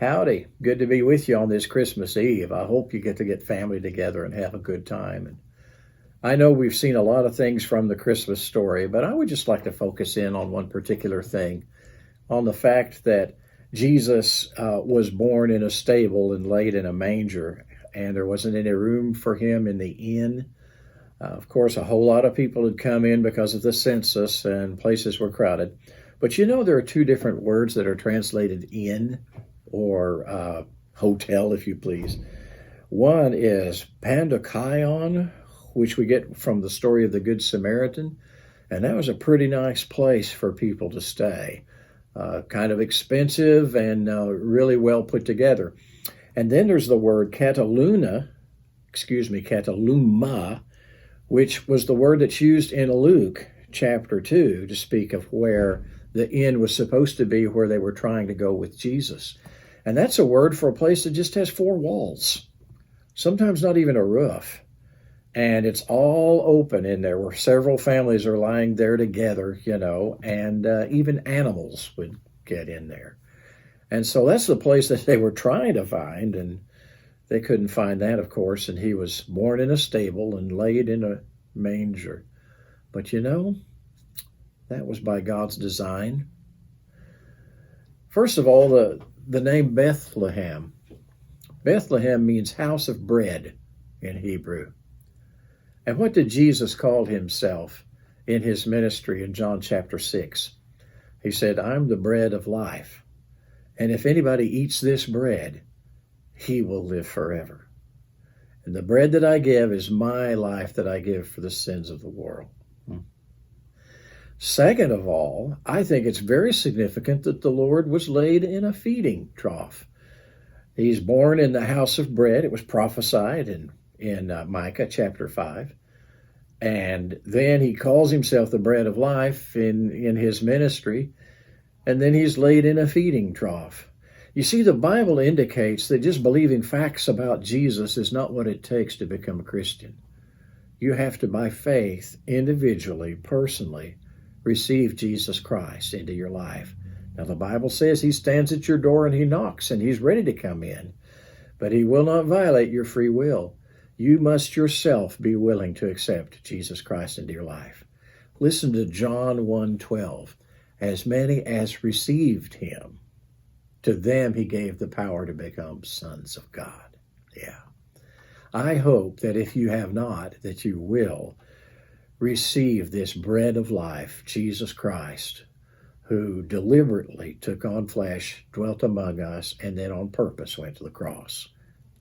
Howdy. Good to be with you on this Christmas Eve. I hope you get to get family together and have a good time. And I know we've seen a lot of things from the Christmas story, but I would just like to focus in on one particular thing, on the fact that Jesus was born in a stable and laid in a manger, and there wasn't any room for him in the inn. Of course, a whole lot of people had come in because of the census and places were crowded. But you know, there are two different words that are translated inn or hotel, if you please. One is pandokaion, which we get from the story of the Good Samaritan. And that was a pretty nice place for people to stay. Kind of expensive and really well put together. And then there's the word kataluma, which was the word that's used in Luke chapter 2 to speak of where the inn was supposed to be, where they were trying to go with Jesus. And that's a word for a place that just has four walls, sometimes not even a roof. And it's all open in there where several families are lying there together, and even animals would get in there. And so that's the place that they were trying to find, and they couldn't find that, of course, and he was born in a stable and laid in a manger. But that was by God's design. First of all, the name Bethlehem. Bethlehem means house of bread in Hebrew. And what did Jesus call himself in his ministry in John chapter 6? He said, I'm the bread of life. And if anybody eats this bread, he will live forever. And the bread that I give is my life that I give for the sins of the world. Second of all, I think it's very significant that the Lord was laid in a feeding trough. He's born in the house of bread. It was prophesied in Micah chapter 5. And then he calls himself the bread of life in his ministry. And then he's laid in a feeding trough. You see, the Bible indicates that just believing facts about Jesus is not what it takes to become a Christian. You have to, by faith, individually, personally, receive Jesus Christ into your life. Now, the Bible says he stands at your door and he knocks and he's ready to come in. But he will not violate your free will. You must yourself be willing to accept Jesus Christ into your life. Listen to John 1:12. As many as received him, to them he gave the power to become sons of God. Yeah. I hope that if you have not, that you will receive this bread of life, Jesus Christ, who deliberately took on flesh, dwelt among us, and then on purpose went to the cross,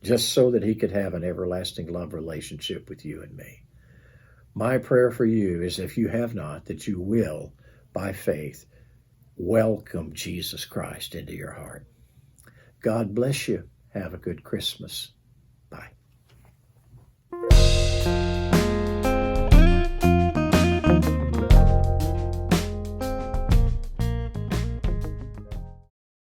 just so that he could have an everlasting love relationship with you and me. My prayer for you is, if you have not, that you will, by faith, welcome Jesus Christ into your heart. God bless you. Have a good Christmas. Bye.